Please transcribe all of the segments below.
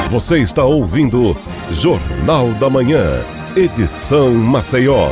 Você está ouvindo Jornal da Manhã, edição Maceió.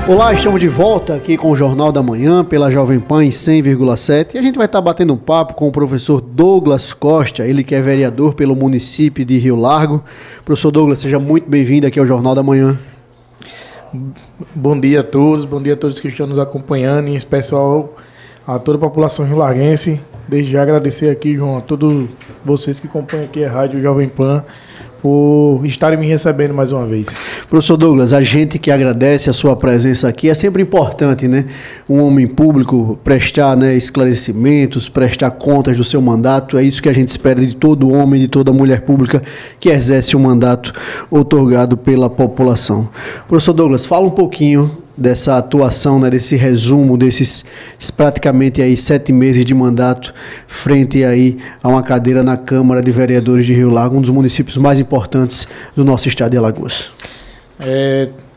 Olá, estamos de volta aqui com o Jornal da Manhã pela Jovem Pan em 100,7 e a gente vai estar batendo um papo com o professor Douglas Costa, ele que é vereador pelo município de Rio Largo. Professor Douglas, seja muito bem-vindo aqui ao Jornal da Manhã. Bom dia a todos que estão nos acompanhando, em especial a toda a população riolarguense. Desde já agradecer aqui, João, a todos vocês que acompanham aqui a Rádio Jovem Pan, por estarem me recebendo mais uma vez. Professor Douglas, a gente que agradece a sua presença aqui, é sempre importante, né, um homem público prestar, né, esclarecimentos, prestar contas do seu mandato, é isso que a gente espera de todo homem, de toda mulher pública que exerce um mandato outorgado pela população. Professor Douglas, fala um pouquinho dessa atuação, né, desse resumo, desses praticamente aí 7 meses de mandato frente aí a uma cadeira na Câmara de Vereadores de Rio Largo, um dos municípios mais importantes do nosso estado de Alagoas.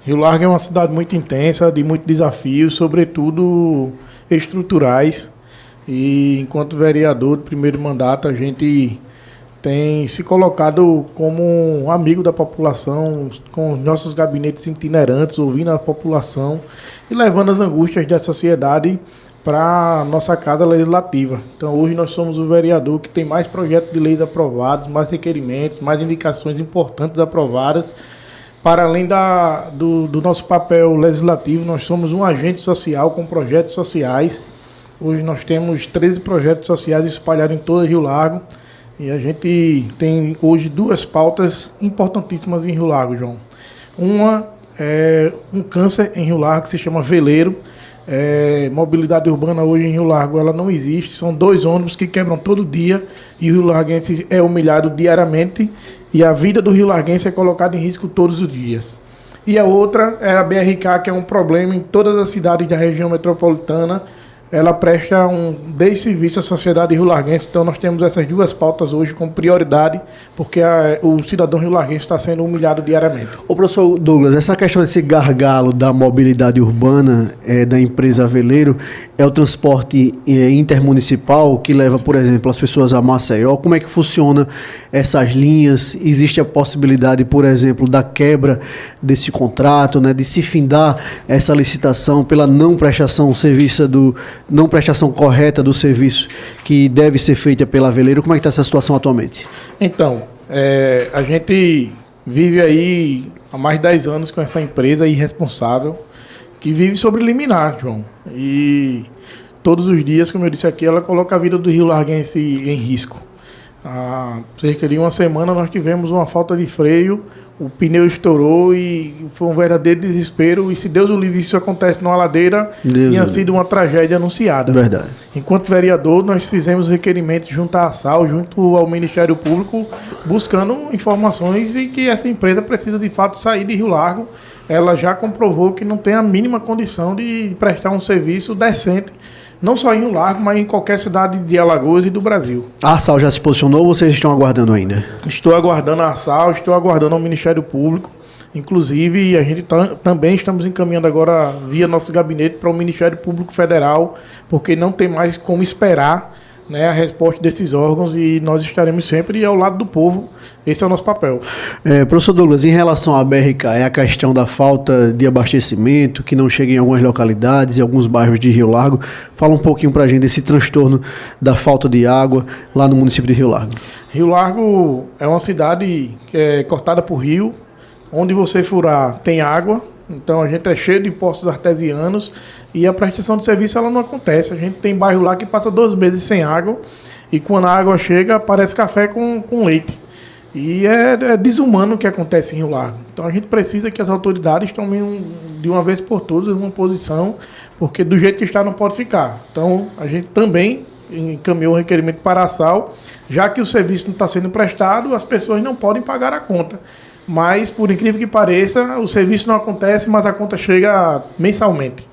Rio Largo é uma cidade muito intensa, de muitos desafios, sobretudo estruturais, e enquanto vereador de primeiro mandato a gente tem se colocado como um amigo da população, com os nossos gabinetes itinerantes, ouvindo a população e levando as angústias da sociedade para a nossa casa legislativa. Então hoje nós somos o vereador que tem mais projetos de leis aprovados, mais requerimentos, mais indicações importantes aprovadas. Para além do nosso papel legislativo, nós somos um agente social com projetos sociais. Hoje nós temos 13 projetos sociais espalhados em todo Rio Largo. E a gente tem hoje 2 pautas importantíssimas em Rio Largo, João. Uma é um câncer em Rio Largo que se chama veleiro. Mobilidade urbana hoje em Rio Largo ela não existe. São 2 ônibus que quebram todo dia e o Rio Larguense é humilhado diariamente e a vida do Rio Larguense é colocada em risco todos os dias. E a outra é a BRK, que é um problema em todas as cidades da região metropolitana. Ela presta desde serviço à sociedade rio-larguense, então nós temos essas 2 pautas hoje como prioridade, porque o cidadão rio-larguense está sendo humilhado diariamente. Ô professor Douglas, essa questão desse gargalo da mobilidade urbana da empresa Veleiro é o transporte intermunicipal que leva, por exemplo, as pessoas a Maceió. Como é que funciona essas linhas? Existe a possibilidade, por exemplo, da quebra desse contrato, né, de se findar essa licitação pela não prestação correta do serviço que deve ser feita pela Veleiro? Como é que está essa situação atualmente? Então, a gente vive aí há mais de 10 anos com essa empresa irresponsável que vive sobre liminar, João. E todos os dias, como eu disse aqui, ela coloca a vida do Rio Larguense em risco. Há cerca de uma semana nós tivemos uma falta de freio, o pneu estourou e foi um verdadeiro desespero. E se Deus o livre, isso acontece numa ladeira, tinha sido uma tragédia anunciada. Verdade. Enquanto vereador, nós fizemos requerimentos junto à ASAL, junto ao Ministério Público, buscando informações e que essa empresa precisa de fato sair de Rio Largo. Ela já comprovou que não tem a mínima condição de prestar um serviço decente, não só em Rio Largo, mas em qualquer cidade de Alagoas e do Brasil. A ASAL já se posicionou ou vocês estão aguardando ainda? Estou aguardando a ASAL, estou aguardando o Ministério Público. Inclusive, a gente também estamos encaminhando agora, via nosso gabinete, para o Ministério Público Federal, porque não tem mais como esperar, né, a resposta desses órgãos e nós estaremos sempre ao lado do povo. Esse é o nosso papel. Professor Douglas, em relação à BRK, é a questão da falta de abastecimento, que não chega em algumas localidades, em alguns bairros de Rio Largo. Fala um pouquinho para a gente desse transtorno da falta de água lá no município de Rio Largo. Rio Largo é uma cidade que é cortada por rio, onde você furar tem água, então a gente é cheio de poços artesianos e a prestação de serviço ela não acontece. A gente tem bairro lá que passa 2 meses sem água e quando a água chega parece café com leite. E é desumano o que acontece em Rio Largo. Então a gente precisa que as autoridades tomem de uma vez por todas uma posição, porque do jeito que está não pode ficar. Então a gente também encaminhou um requerimento para a ASAL, já que o serviço não está sendo prestado, as pessoas não podem pagar a conta. mas, por incrível que pareça, o serviço não acontece, mas a conta chega mensalmente.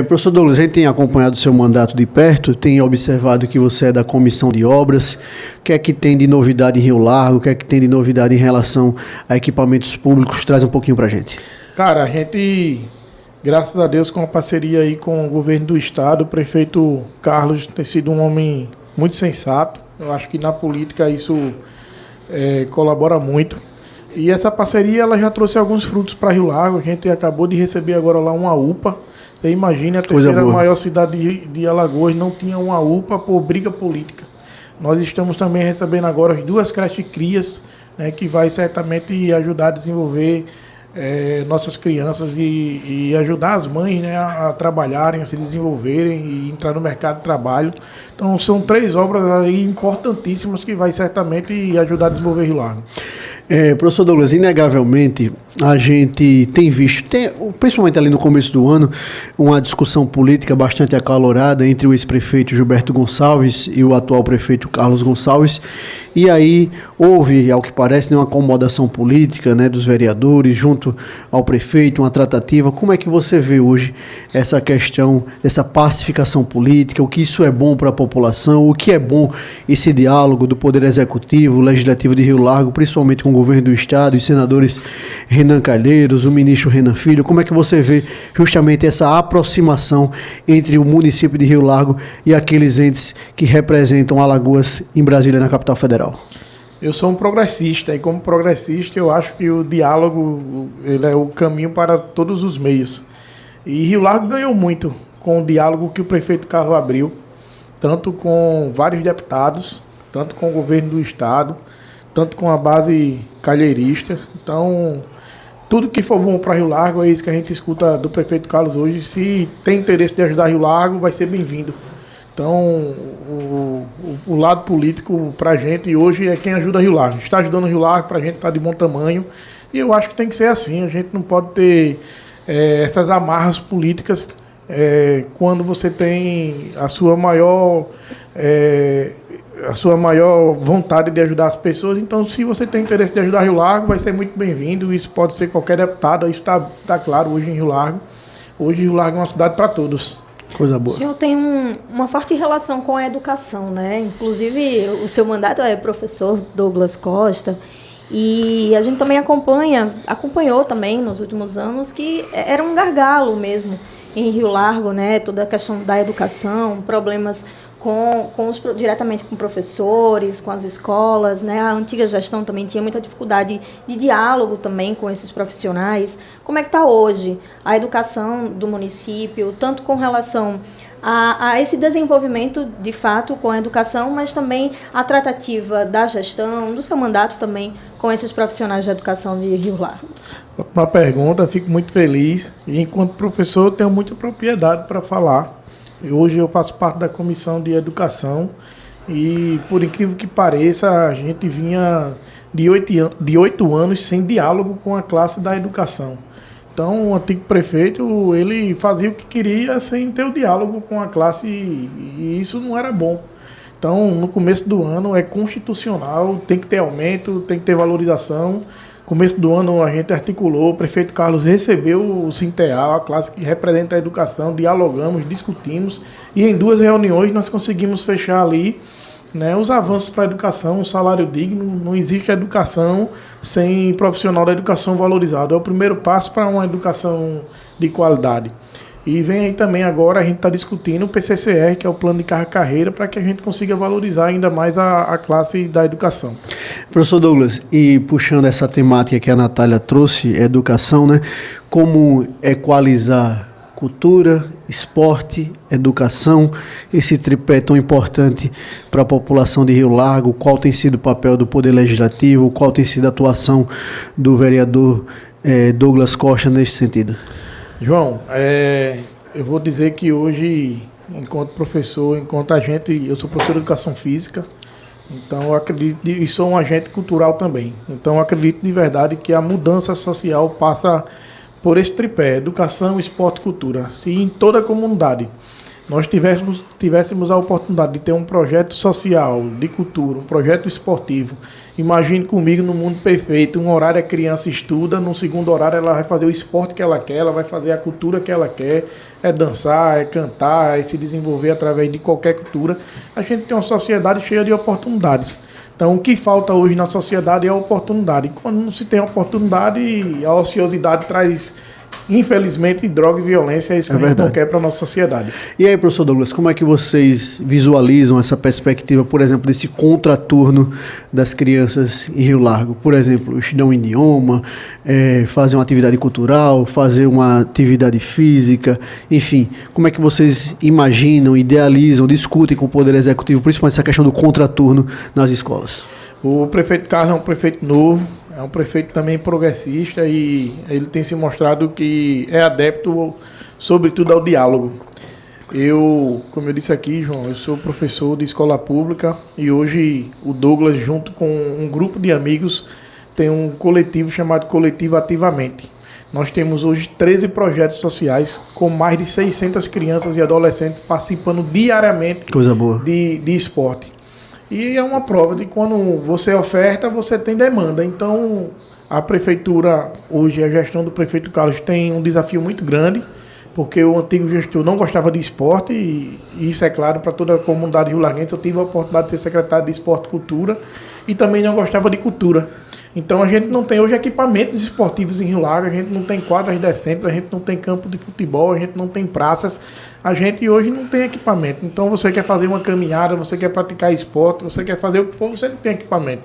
Professor Douglas, a gente tem acompanhado o seu mandato de perto, tem observado que você é da Comissão de Obras. O que é que tem de novidade em Rio Largo? O que é que tem de novidade em relação a equipamentos públicos? Traz um pouquinho para a gente. Cara, a gente, graças a Deus, com a parceria aí com o governo do estado, o prefeito Carlos tem sido um homem muito sensato. Eu acho que na política isso colabora muito. E essa parceria ela já trouxe alguns frutos para Rio Largo. A gente acabou de receber agora lá uma UPA. Você imagina, a terceira maior cidade de Alagoas não tinha uma UPA por briga política. Nós estamos também recebendo agora as 2 creches crias, né, que vai certamente ajudar a desenvolver nossas crianças e ajudar as mães, né, a trabalharem, a se desenvolverem e entrar no mercado de trabalho. Então são 3 obras aí importantíssimas que vai certamente ajudar a desenvolver Rio Largo. Professor Douglas, inegavelmente a gente tem visto, principalmente ali no começo do ano, uma discussão política bastante acalorada entre o ex-prefeito Gilberto Gonçalves e o atual prefeito Carlos Gonçalves, e aí houve, ao que parece, uma acomodação política, né, dos vereadores junto ao prefeito, uma tratativa. Como é que você vê hoje essa questão dessa pacificação política, o que isso é bom para a população, o que é bom esse diálogo do Poder Executivo, Legislativo de Rio Largo, principalmente com o governo do Estado, os senadores Renan Calheiros, o ministro Renan Filho? Como é que você vê justamente essa aproximação entre o município de Rio Largo e aqueles entes que representam Alagoas em Brasília, na capital federal? Eu sou um progressista e como progressista eu acho que o diálogo ele é o caminho para todos os meios. E Rio Largo ganhou muito com o diálogo que o prefeito Carlos abriu, tanto com vários deputados, tanto com o governo do Estado, tanto com a base calheirista. Então, tudo que for bom para Rio Largo é isso que a gente escuta do prefeito Carlos hoje. Se tem interesse de ajudar Rio Largo, vai ser bem-vindo. Então, o lado político para a gente hoje é quem ajuda Rio Largo. Está ajudando Rio Largo, para a gente está de bom tamanho. E eu acho que tem que ser assim. A gente não pode ter essas amarras políticas quando você tem a sua maior vontade de ajudar as pessoas. Então, se você tem interesse de ajudar Rio Largo, vai ser muito bem-vindo. Isso pode ser qualquer deputado. Isso está claro hoje em Rio Largo. Hoje Rio Largo é uma cidade para todos. Coisa boa. O senhor tem uma forte relação com a educação, né? Inclusive, o seu mandato é professor Douglas Costa. E a gente também acompanhou também nos últimos anos que era um gargalo mesmo em Rio Largo, né? Toda a questão da educação, problemas diretamente com professores, com as escolas, né? A antiga gestão também tinha muita dificuldade de diálogo também com esses profissionais. Como é que está hoje a educação do município, tanto com relação a esse desenvolvimento, de fato, com a educação, mas também a tratativa da gestão, do seu mandato também, com esses profissionais de educação de Rio Largo? Uma pergunta, fico muito feliz. E, enquanto professor, tenho muita propriedade para falar. Hoje eu faço parte da Comissão de Educação e, por incrível que pareça, a gente vinha de 8 anos sem diálogo com a classe da educação. Então, o antigo prefeito, ele fazia o que queria sem ter o diálogo com a classe e isso não era bom. Então, no começo do ano é constitucional, tem que ter aumento, tem que ter valorização. Começo do ano a gente articulou, o prefeito Carlos recebeu o Sinteal, a classe que representa a educação, dialogamos, discutimos e em 2 reuniões nós conseguimos fechar ali, né, os avanços para a educação, um salário digno. Não existe educação sem profissional da educação valorizado. É o primeiro passo para uma educação de qualidade. E vem aí também agora a gente está discutindo o PCCR, que é o plano de carreira, para que a gente consiga valorizar ainda mais a classe da educação. Professor Douglas, e puxando essa temática que a Natália trouxe, educação, né? Como equalizar cultura, esporte, educação, esse tripé tão importante para a população de Rio Largo? Qual tem sido o papel do Poder Legislativo? Qual tem sido a atuação do vereador Douglas Costa nesse sentido? João, eu vou dizer que hoje, enquanto professor, eu sou professor de Educação Física, então eu acredito, e sou um agente cultural também, então eu acredito de verdade que a mudança social passa por esse tripé, educação, esporte e cultura. Se em toda a comunidade nós tivéssemos a oportunidade de ter um projeto social, de cultura, um projeto esportivo, Imagine comigo no mundo perfeito, um horário a criança estuda, no segundo horário ela vai fazer o esporte que ela quer, ela vai fazer a cultura que ela quer, é dançar, é cantar, é se desenvolver através de qualquer cultura. A gente tem uma sociedade cheia de oportunidades. Então, o que falta hoje na sociedade é a oportunidade. E quando não se tem oportunidade, a ociosidade traz, infelizmente, droga e violência. É isso que a gente não quer para a nossa sociedade. E aí, professor Douglas, como é que vocês visualizam essa perspectiva, por exemplo, desse contraturno das crianças em Rio Largo? Por exemplo, estudar um idioma, fazer uma atividade cultural, fazer uma atividade física, enfim. Como é que vocês imaginam, idealizam, discutem com o Poder Executivo, principalmente essa questão do contraturno nas escolas? O prefeito Carlos é um prefeito novo, é um prefeito também progressista e ele tem se mostrado que é adepto, sobretudo, ao diálogo. Como eu disse aqui, João, eu sou professor de escola pública e hoje o Douglas, junto com um grupo de amigos, tem um coletivo chamado Coletivo Ativamente. Nós temos hoje 13 projetos sociais com mais de 600 crianças e adolescentes participando diariamente. Coisa boa. De esporte. E é uma prova de quando você oferta, você tem demanda. Então, a prefeitura, hoje, a gestão do prefeito Carlos tem um desafio muito grande, porque o antigo gestor não gostava de esporte, e isso é claro para toda a comunidade rio-larguense. Eu tive a oportunidade de ser secretário de Esporte e Cultura, e também não gostava de cultura. Então, a gente não tem hoje equipamentos esportivos em Rio Largo, a gente não tem quadras decentes, a gente não tem campo de futebol, a gente não tem praças, a gente hoje não tem equipamento. Então, você quer fazer uma caminhada, você quer praticar esporte, você quer fazer o que for, você não tem equipamento.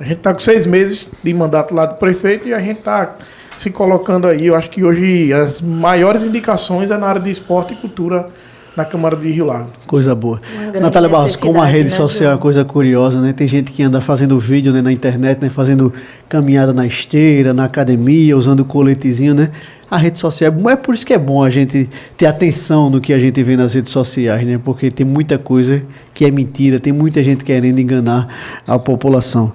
A gente está com 6 meses de mandato lá do prefeito e a gente está se colocando aí. Eu acho que hoje as maiores indicações é na área de esporte e cultura na Câmara de Rio Largo. Coisa boa. Natália Barros, como a rede social é uma coisa curiosa, né? Tem gente que anda fazendo vídeo, né, na internet, né, fazendo caminhada na esteira, na academia, usando coletezinho, né? A rede social é por isso que é bom a gente ter atenção no que a gente vê nas redes sociais, né? Porque tem muita coisa que é mentira, tem muita gente querendo enganar a população.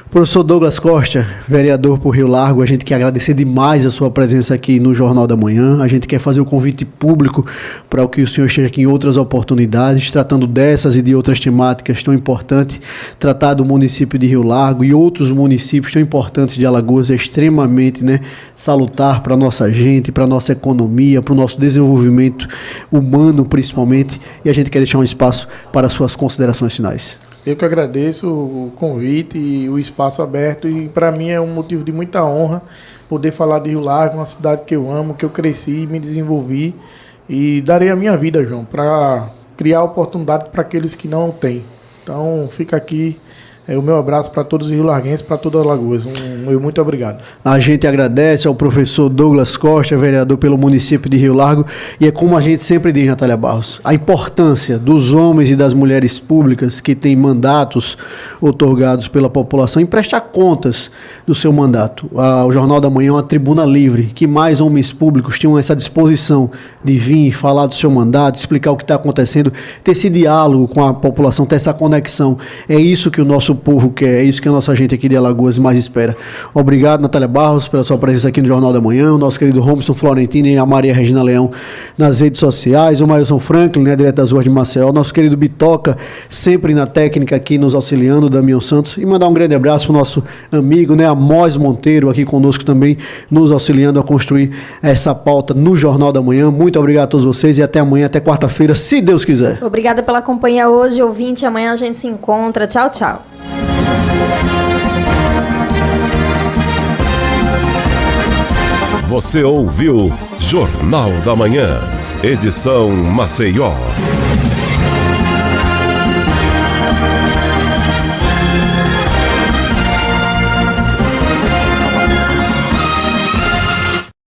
Professor Douglas Costa, vereador por Rio Largo, a gente quer agradecer demais a sua presença aqui no Jornal da Manhã. A gente quer fazer o convite público para que o senhor esteja aqui em outras oportunidades, tratando dessas e de outras temáticas tão importantes. Tratar do município de Rio Largo e outros municípios tão importantes de Alagoas é extremamente, né, salutar para a nossa gente, para a nossa economia, para o nosso desenvolvimento humano, principalmente. E a gente quer deixar um espaço para as suas considerações finais. Eu que agradeço o convite e o espaço aberto, e para mim é um motivo de muita honra poder falar de Rio Largo, uma cidade que eu amo, que eu cresci, me desenvolvi, e darei a minha vida, João, para criar oportunidade para aqueles que não têm. Então fica aqui o meu abraço para todos os rio-larguenses, para toda Alagoas. Muito obrigado. A gente agradece ao professor Douglas Costa, vereador pelo município de Rio Largo, e é como a gente sempre diz, Natália Barros, a importância dos homens e das mulheres públicas que têm mandatos outorgados pela população em prestar contas do seu mandato. O Jornal da Manhã é uma tribuna livre, que mais homens públicos tinham essa disposição de vir falar do seu mandato, explicar o que está acontecendo, ter esse diálogo com a população, ter essa conexão. É isso que o nosso povo quer, é isso que a nossa gente aqui de Alagoas mais espera. Obrigado, Natália Barros, pela sua presença aqui no Jornal da Manhã, o nosso querido Robson Florentino e a Maria Regina Leão nas redes sociais, o Mailson Franklin, né, direto das ruas de Maceió, nosso querido Bitoca, sempre na técnica aqui nos auxiliando, o Damião Santos, e mandar um grande abraço para o nosso amigo, né, Amós Monteiro, aqui conosco também, nos auxiliando a construir essa pauta no Jornal da Manhã. Muito obrigado a todos vocês e até amanhã, até quarta-feira, se Deus quiser. Obrigada pela companhia hoje, ouvinte, amanhã a gente se encontra. Tchau, tchau. Você ouviu Jornal da Manhã, edição Maceió.